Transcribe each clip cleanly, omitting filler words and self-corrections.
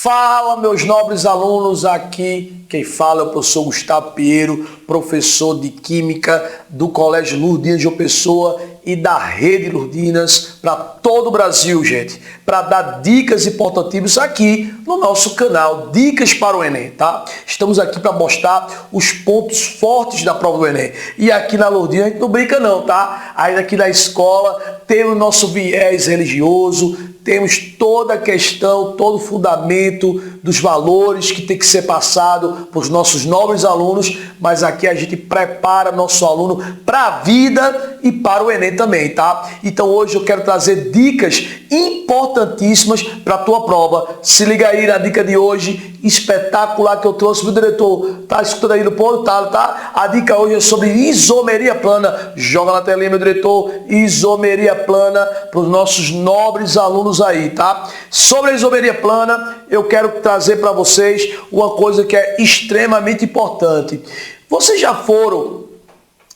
Fala, meus nobres alunos, aqui quem fala é o professor Gustavo Pinheiro, professor de Química do Colégio Lourdinas de João Pessoa e da Rede Lourdinas para todo o Brasil, gente, para dar dicas importantíssimas aqui no nosso canal, Dicas para o Enem, tá? Estamos aqui para mostrar os pontos fortes da prova do Enem. E aqui na Lourdinas a gente não brinca não, tá? Aí aqui na escola temos o nosso viés religioso, temos toda a questão, todo o fundamento dos valores que tem que ser passado para os nossos nobres alunos, mas aqui a gente prepara nosso aluno para a vida e para o Enem também, tá? Então hoje eu quero trazer dicas importantíssimas para a tua prova. Se liga aí na dica de hoje, espetacular que eu trouxe, meu diretor, tá escutando aí no portal, tá? A dica hoje é sobre isomeria plana. Joga na telinha, meu diretor, isomeria plana para os nossos nobres alunos aí, tá? Sobre a isomeria plana, eu quero trazer para vocês uma coisa que é extremamente importante. Vocês já foram,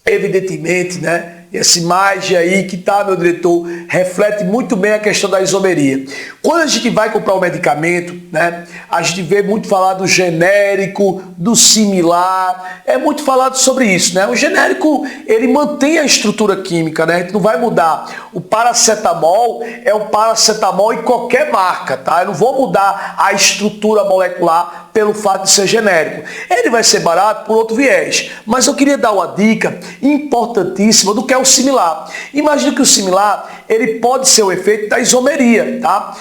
evidentemente, né? Essa imagem aí que tá, meu diretor, reflete muito bem a questão da isomeria. Quando a gente vai comprar um medicamento, né, a gente vê muito falar do genérico, do similar, é muito falado sobre isso, né? O genérico, ele mantém a estrutura química, né? A gente não vai mudar. O paracetamol é um paracetamol em qualquer marca, tá? Eu não vou mudar a estrutura molecular pelo fato de ser genérico. Ele vai ser barato por outro viés. Mas eu queria dar uma dica importantíssima do que é o similar. Imagine que o similar, ele pode ser o efeito da isomeria, tá?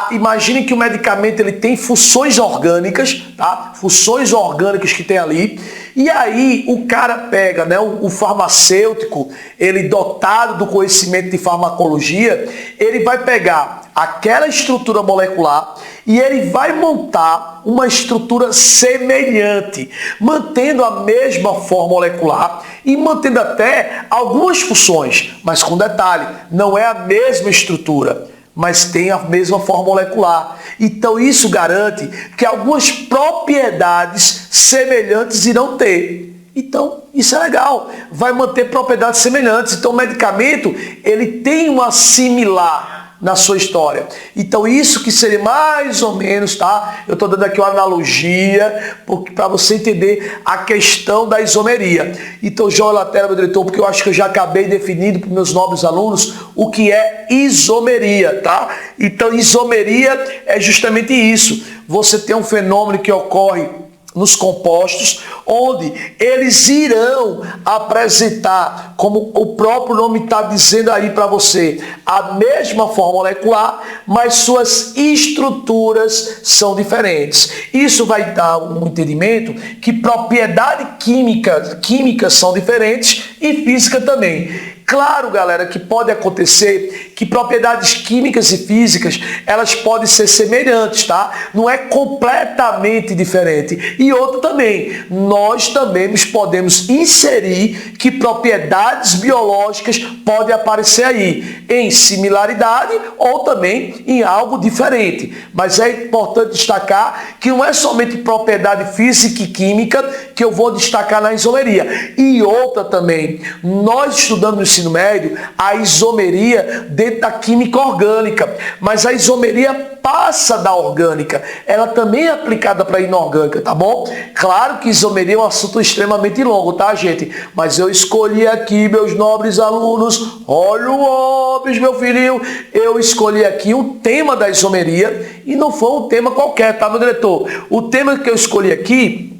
Imagine que o medicamento ele tem funções orgânicas, tá? Funções orgânicas que tem ali. E aí o cara pega, né, o farmacêutico, ele dotado do conhecimento de farmacologia, ele vai pegar aquela estrutura molecular e ele vai montar uma estrutura semelhante, mantendo a mesma forma molecular e mantendo até algumas funções, mas com detalhe, não é a mesma estrutura, mas tem a mesma forma molecular. Então isso garante que algumas propriedades semelhantes irão ter. Então, isso é legal, vai manter propriedades semelhantes. Então o medicamento, ele tem uma similar na sua história. Então isso que seria mais ou menos, tá? Eu estou dando aqui uma analogia para você entender a questão da isomeria. Então joga na tela, meu diretor, porque eu acho que eu já acabei definindo para os meus nobres alunos o que é isomeria, tá? Então isomeria é justamente isso. Você tem um fenômeno que ocorre nos compostos, onde eles irão apresentar, como o próprio nome está dizendo aí para você, a mesma forma molecular, mas suas estruturas são diferentes. Isso vai dar um entendimento que propriedade químicas são diferentes e física também. Claro, galera, que pode acontecer que propriedades químicas e físicas, elas podem ser semelhantes, tá? Não é completamente diferente. E outra também, nós também podemos inserir que propriedades biológicas podem aparecer aí, em similaridade ou também em algo diferente. Mas é importante destacar que não é somente propriedade física e química que eu vou destacar na isomeria. E outra também, nós estudamos no ensino médio a isomeria dentro da química orgânica, mas a isomeria passa da orgânica, ela também é aplicada para a inorgânica, tá bom? Claro que isomeria é um assunto extremamente longo, tá, gente? Mas eu escolhi aqui, meus nobres alunos, olha o óbvio, meu filhinho, eu escolhi aqui o tema da isomeria e não foi um tema qualquer, tá, meu diretor? O tema que eu escolhi aqui,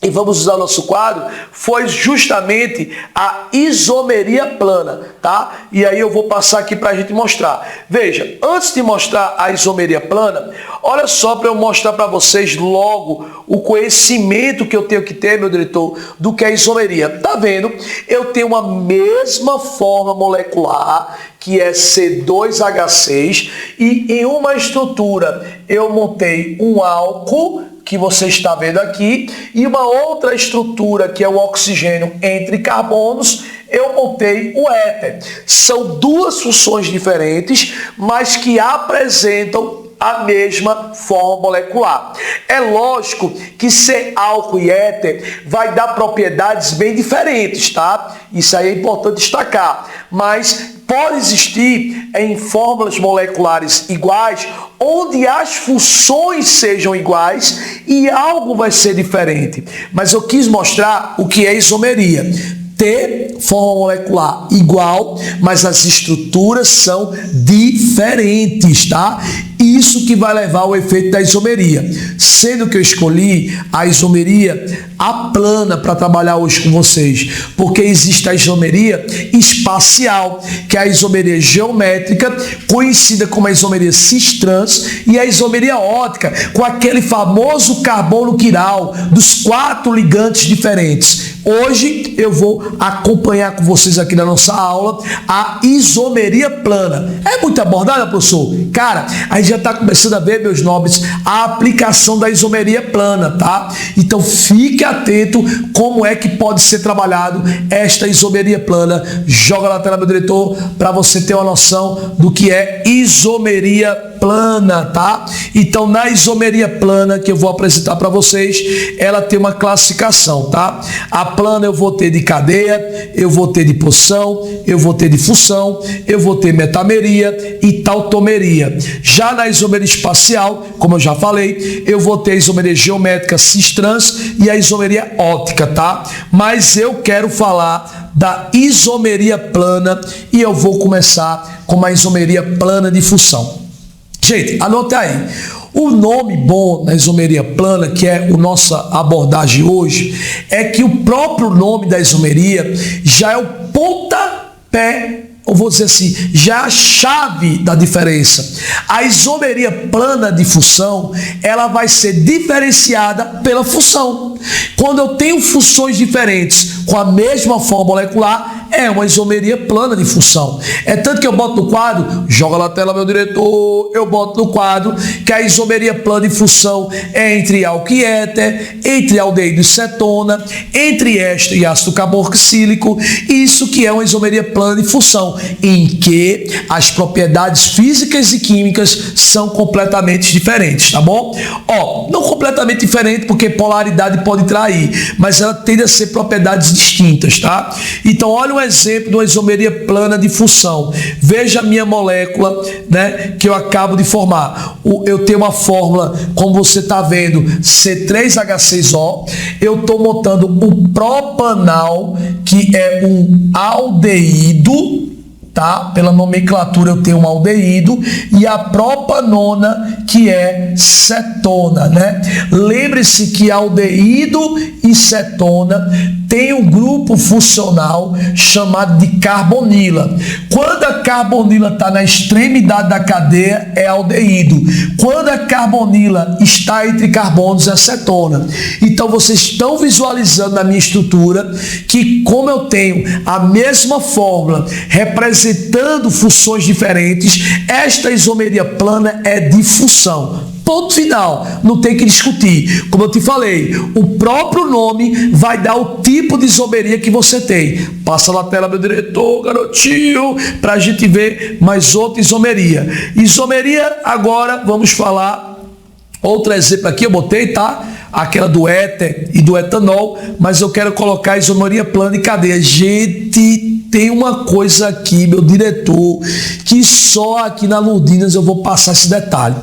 e vamos usar o nosso quadro, foi justamente a isomeria plana, tá? E aí eu vou passar aqui para a gente mostrar. Veja, antes de mostrar a isomeria plana, olha só para eu mostrar para vocês logo o conhecimento que eu tenho que ter, meu diretor, do que é isomeria. Tá vendo? Eu tenho uma mesma forma molecular, que é C2H6, e em uma estrutura eu montei um álcool, que você está vendo aqui, e uma outra estrutura que é o oxigênio entre carbonos, eu montei o éter. São duas funções diferentes, mas que apresentam a mesma forma molecular. É lógico que ser álcool e éter vai dar propriedades bem diferentes, tá? Isso aí é importante destacar. Mas pode existir em fórmulas moleculares iguais, onde as funções sejam iguais e algo vai ser diferente. Mas eu quis mostrar o que é isomeria. Ter forma molecular igual, mas as estruturas são diferentes, tá? Isso que vai levar ao efeito da isomeria. Sendo que eu escolhi a isomeria aplana para trabalhar hoje com vocês, porque existe a isomeria espacial, que é a isomeria geométrica, conhecida como a isomeria cis-trans, e a isomeria ótica, com aquele famoso carbono quiral dos 4 ligantes diferentes. Hoje eu vou acompanhar com vocês aqui na nossa aula a isomeria plana. É muito abordada, professor? Cara, a gente já está começando a ver, meus nobres, a aplicação da isomeria plana, tá? Então fique atento como é que pode ser trabalhado esta isomeria plana. Joga na tela, meu diretor, para você ter uma noção do que é isomeria plana, tá? Então, na isomeria plana que eu vou apresentar para vocês, ela tem uma classificação, tá? A plana eu vou ter de cadeia, eu vou ter de posição, eu vou ter de função, eu vou ter metameria e tautomeria. Já na isomeria espacial, como eu já falei, eu vou ter a isomeria geométrica cis-trans e a isomeria óptica, tá? Mas eu quero falar da isomeria plana e eu vou começar com a isomeria plana de função. Gente, anota aí. O nome bom na isomeria plana, que é a nossa abordagem hoje, é que o próprio nome da isomeria já é o pontapé, ou vou dizer assim, já é a chave da diferença. A isomeria plana de função, ela vai ser diferenciada pela função. Quando eu tenho funções diferentes com a mesma forma molecular, é uma isomeria plana de função. É tanto que eu boto no quadro, joga na tela, meu diretor, eu boto no quadro que a isomeria plana de função é entre álcool e éter, entre aldeído e cetona, entre éster e ácido carboxílico. Isso que é uma isomeria plana de função, em que as propriedades físicas e químicas são completamente diferentes, tá bom? Ó, não completamente diferente porque polaridade pode trair, mas ela tende a ser propriedades distintas, tá? Então, olha um exemplo de uma isomeria plana de função. Veja a minha molécula, né, que eu acabo de formar. Eu tenho uma fórmula, como você está vendo, C3H6O. Eu estou montando o propanal, que é um aldeído, tá? Pela nomenclatura eu tenho um aldeído, e a propanona, que é cetona, né? Lembre-se que aldeído e cetona tem um grupo funcional chamado de carbonila. Quando a carbonila está na extremidade da cadeia, é aldeído. Quando a carbonila está entre carbonos, é cetona. Então, vocês estão visualizando na minha estrutura que, como eu tenho a mesma fórmula representando funções diferentes, esta isomeria plana é de função. Ponto final, não tem que discutir. Como eu te falei, o próprio nome vai dar o tipo de isomeria que você tem. Passa na tela, meu diretor, garotinho, para a gente ver mais outra isomeria. Isomeria, agora vamos falar, outro exemplo aqui eu botei, tá? Aquela do éter e do etanol, mas eu quero colocar a isomeria plana de cadeia. Gente, tem uma coisa aqui, meu diretor, que só aqui na Lourdinas eu vou passar esse detalhe.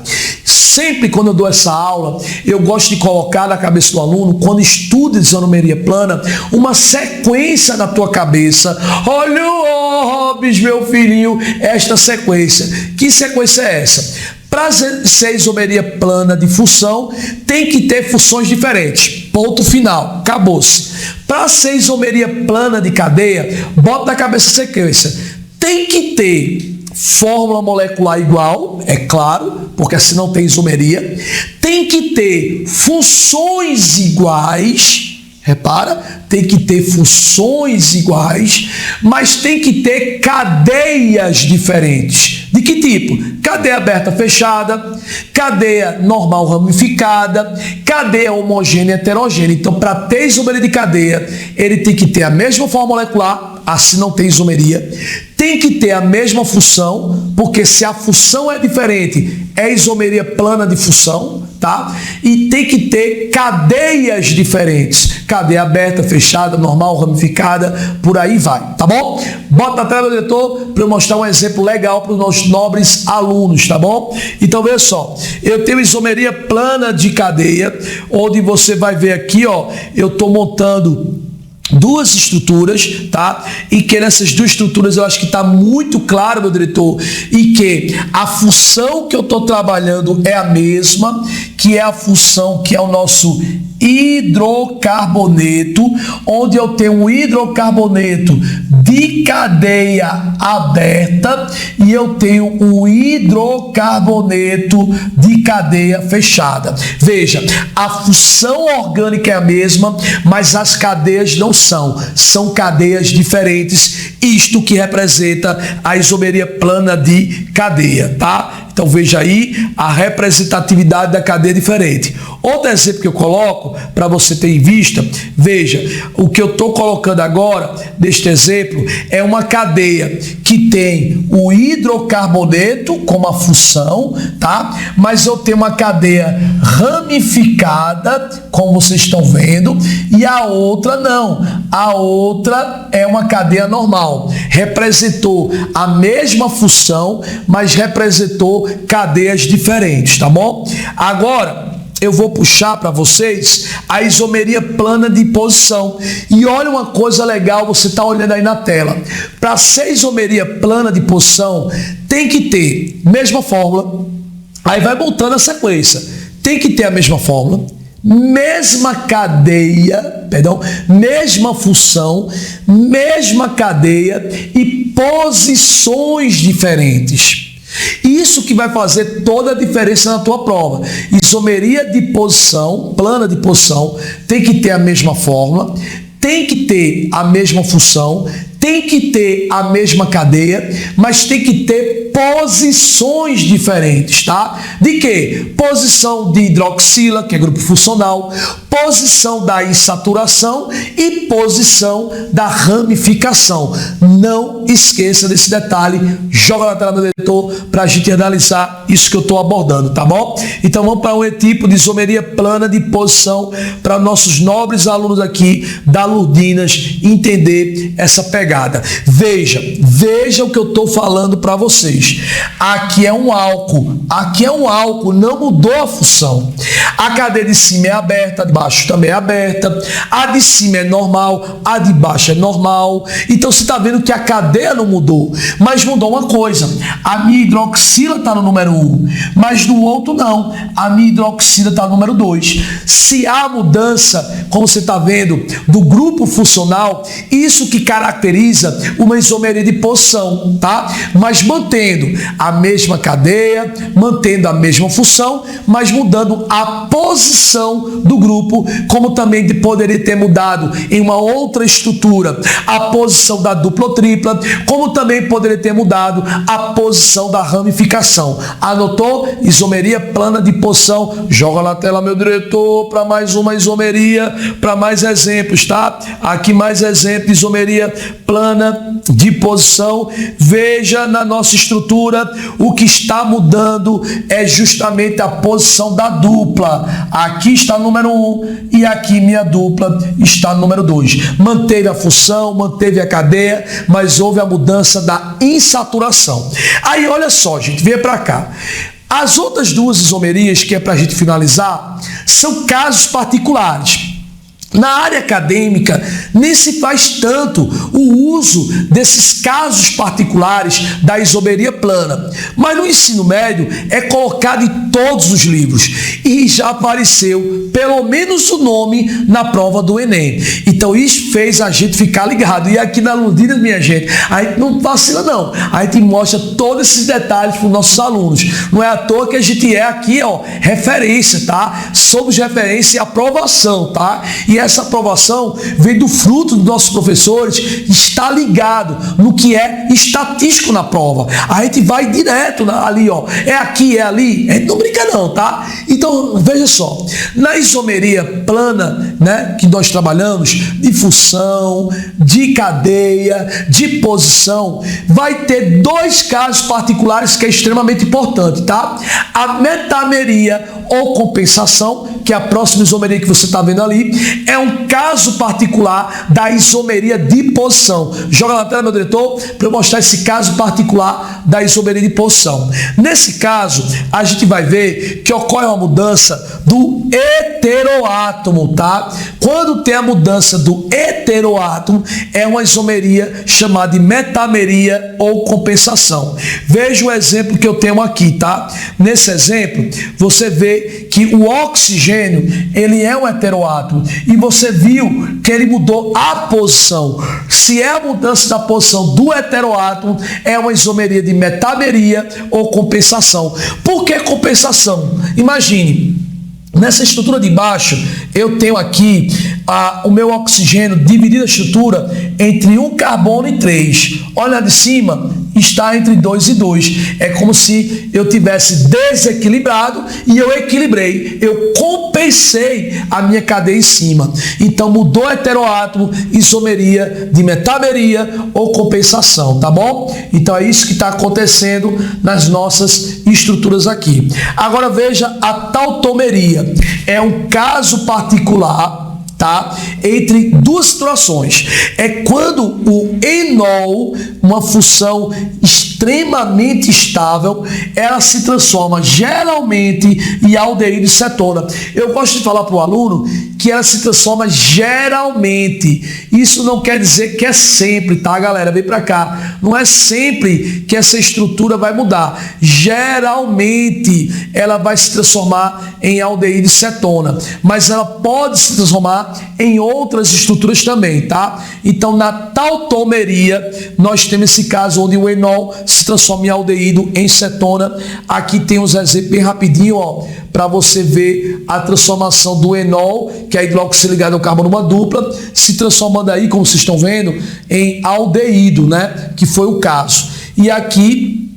Sempre quando eu dou essa aula, eu gosto de colocar na cabeça do aluno, quando estuda isomeria plana, uma sequência na tua cabeça. Olha o Hobbes, meu filhinho, esta sequência. Que sequência é essa? Para ser isomeria plana de função, tem que ter funções diferentes. Ponto final. Acabou-se. Para ser isomeria plana de cadeia, bota na cabeça a sequência. Tem que ter fórmula molecular igual, é claro, porque assim não tem isomeria. Tem que ter funções iguais. Repara, tem que ter funções iguais, mas tem que ter cadeias diferentes. De que tipo? Cadeia aberta fechada, cadeia normal ramificada, cadeia homogênea heterogênea. Então, para ter isomeria de cadeia, ele tem que ter a mesma forma molecular, assim não tem isomeria. tem que ter a mesma função, porque se a função é diferente, é isomeria plana de função, tá? E tem que ter cadeias diferentes. Cadeia aberta, fechada, normal, ramificada, por aí vai, tá bom? Bota na tela, diretor, para eu mostrar um exemplo legal para os nossos nobres alunos, tá bom? Então, veja só, eu tenho isomeria plana de cadeia, onde você vai ver aqui, ó, eu estou montando duas estruturas, tá? E que nessas duas estruturas eu acho que está muito claro, meu diretor, e que a função que eu estou trabalhando é a mesma, que é a função que é o nosso hidrocarboneto, onde eu tenho um hidrocarboneto de cadeia aberta e eu tenho um hidrocarboneto de cadeia fechada. Veja, a função orgânica é a mesma, mas as cadeias não são cadeias diferentes, isto que representa a isomeria plana de cadeia, tá? Então veja aí a representatividade da cadeia diferente. Outro exemplo que eu coloco, para você ter em vista, veja, o que eu estou colocando agora, neste exemplo, é uma cadeia que tem o hidrocarboneto como a função, tá? Mas eu tenho uma cadeia ramificada, como vocês estão vendo, e a outra não. A outra é uma cadeia normal. Representou a mesma função, mas representou cadeias diferentes, tá bom? Agora, eu vou puxar para vocês a isomeria plana de posição. E olha uma coisa legal, você está olhando aí na tela. Para ser isomeria plana de posição, tem que ter mesma fórmula. Aí vai montando a sequência. Tem que ter a mesma fórmula, mesma cadeia, mesma função, mesma cadeia e posições diferentes. Isso que vai fazer toda a diferença na tua prova. Isomeria de posição, plana de posição, tem que ter a mesma fórmula, tem que ter a mesma função, tem que ter a mesma cadeia, mas tem que ter posições diferentes, tá? De quê? Posição de hidroxila, que é grupo funcional, posição da insaturação e posição da ramificação. Não esqueça desse detalhe, joga na tela do editor para a gente analisar isso que eu estou abordando, tá bom? Então vamos para um tipo de isomeria plana de posição para nossos nobres alunos aqui da Lourdinas entender essa pegada. Veja o que eu estou falando para vocês. Aqui é um álcool, não mudou a função. A cadeia de cima é aberta, a de baixo também é aberta. A de cima é normal, a de baixo é normal. Então você está vendo que a cadeia não mudou, mas mudou uma coisa. A minha hidroxila está no número 1, mas no outro não. A minha hidroxila está no número 2. Se há mudança, como você está vendo, do grupo funcional, isso que caracteriza uma isomeria de posição, tá? Mas mantendo a mesma cadeia, mantendo a mesma função, mas mudando a posição do grupo, como também poderia ter mudado em uma outra estrutura a posição da dupla ou tripla, como também poderia ter mudado a posição da ramificação. Anotou? Isomeria plana de posição. Joga na tela, meu diretor, para mais uma isomeria, para mais exemplos, tá? Aqui mais exemplos, isomeria plana de posição. Veja na nossa estrutura, o que está mudando é justamente a posição da dupla. Aqui está o número 1 e aqui minha dupla está no número 2. Manteve a função, manteve a cadeia, mas houve a mudança da insaturação. Aí olha só, gente, vem para cá. As outras duas isomerias, que é para a gente finalizar, são casos particulares. Na área acadêmica, nem se faz tanto o uso desses casos particulares da isomeria plana, mas no ensino médio é colocado em todos os livros e já apareceu pelo menos o nome na prova do Enem. Então isso fez a gente ficar ligado. E aqui na Lourdinas, minha gente, a gente não vacila não, a gente mostra todos esses detalhes para os nossos alunos. Não é à toa que a gente é aqui, ó, referência, tá? Somos referência e aprovação, tá? E essa aprovação vem do fruto dos nossos professores, está ligado no que é estatístico na prova. A gente vai direto ali, ó, é aqui, é ali, a gente não brinca não, tá? Então, veja só, na isomeria plana, né, que nós trabalhamos, de função, de cadeia, de posição, vai ter dois casos particulares que é extremamente importante, tá? A metameria ou compensação, que é a próxima isomeria que você está vendo ali, é um caso particular da isomeria de posição. Joga na tela, meu diretor, para eu mostrar esse caso particular da isomeria de posição. Nesse caso, a gente vai ver que ocorre uma mudança do heteroátomo, tá? Quando tem a mudança do heteroátomo, é uma isomeria chamada de metameria ou compensação. Veja o exemplo que eu tenho aqui, tá? Nesse exemplo, você vê que o oxigênio, ele é um heteroátomo e você viu que ele mudou a posição. Se é a mudança da posição do heteroátomo, é uma isomeria de metameria ou compensação. Por que compensação? Imagine, nessa estrutura de baixo, eu tenho aqui o meu oxigênio dividido a estrutura entre um carbono e 3. Olha de cima, está entre 2 e 2. É como se eu tivesse desequilibrado e eu equilibrei. Eu compensei a minha cadeia em cima. Então mudou heteroátomo, isomeria de metameria ou compensação, tá bom? Então é isso que está acontecendo nas nossas estruturas aqui. Agora veja a tautomeria. É um caso particular, tá? Entre duas situações. É quando o enol, uma função extremamente estável, ela se transforma geralmente em aldeído de cetona. Eu gosto de falar para o aluno que ela se transforma geralmente. Isso não quer dizer que é sempre, tá, galera? Vem para cá. Não é sempre que essa estrutura vai mudar. Geralmente ela vai se transformar em aldeído de cetona, mas ela pode se transformar em outras estruturas também, tá? Então, na tautomeria, nós temos esse caso onde o enol se transforma em aldeído em cetona. Aqui tem uns exemplos bem rapidinho, ó, para você ver a transformação do enol, que é a hidroxila ligada ao carbono uma dupla, se transformando aí, como vocês estão vendo, em aldeído, né? Que foi o caso. E aqui,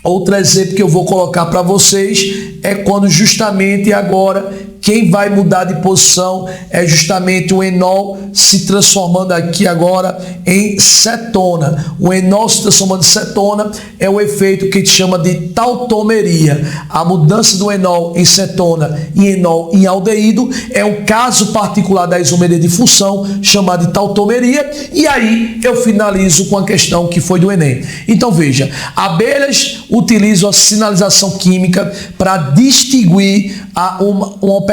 outro exemplo que eu vou colocar para vocês é quando justamente agora quem vai mudar de posição é justamente o enol se transformando aqui agora em cetona. O enol se transformando em cetona é o efeito que a gente chama de tautomeria. A mudança do enol em cetona e enol em aldeído é um caso particular da isomeria de função chamada de tautomeria. E aí eu finalizo com a questão que foi do Enem. Então veja, abelhas utilizam a sinalização química para distinguir uma operária,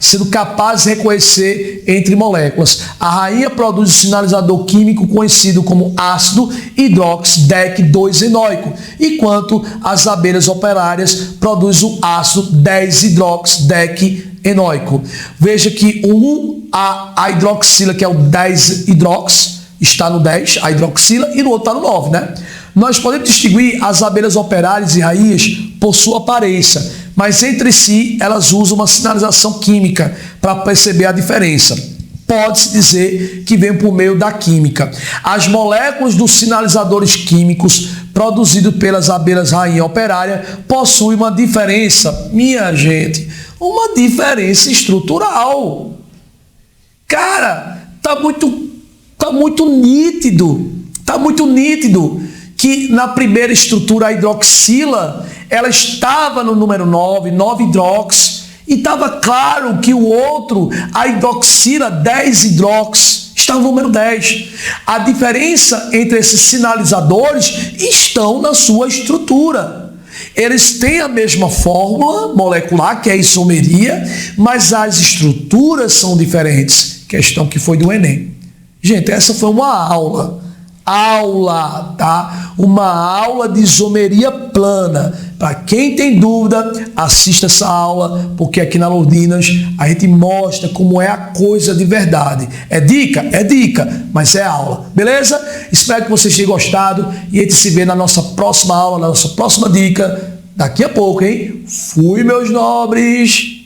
sendo capaz de reconhecer entre moléculas. A rainha produz o sinalizador químico conhecido como ácido hidroxidec-2-enóico, enquanto as abelhas operárias produzem o ácido 10-hidroxidec-enóico. Veja que a hidroxila, que é o 10-hidrox, está no 10, a hidroxila, e no outro está no 9, né? Nós podemos distinguir as abelhas operárias e rainhas por sua aparência, mas entre si elas usam uma sinalização química para perceber a diferença. Pode-se dizer que vem por meio da química. As moléculas dos sinalizadores químicos produzidos pelas abelhas rainha operária possuem uma diferença, minha gente, uma diferença estrutural. Cara, tá muito nítido que na primeira estrutura a hidroxila ela estava no número 9 hidrox, e estava claro que o outro, a hidroxila 10-hidrox, estava no número 10. A diferença entre esses sinalizadores estão na sua estrutura. Eles têm a mesma fórmula molecular, que é a isomeria, mas as estruturas são diferentes. Questão que foi do Enem. Gente, essa foi uma aula, tá? Uma aula de isomeria plana. Para quem tem dúvida, assista essa aula, porque aqui na Lourdinas a gente mostra como é a coisa de verdade. É dica, mas é aula. Beleza? Espero que vocês tenham gostado e a gente se vê na nossa próxima aula, na nossa próxima dica, daqui a pouco, hein? Fui, meus nobres!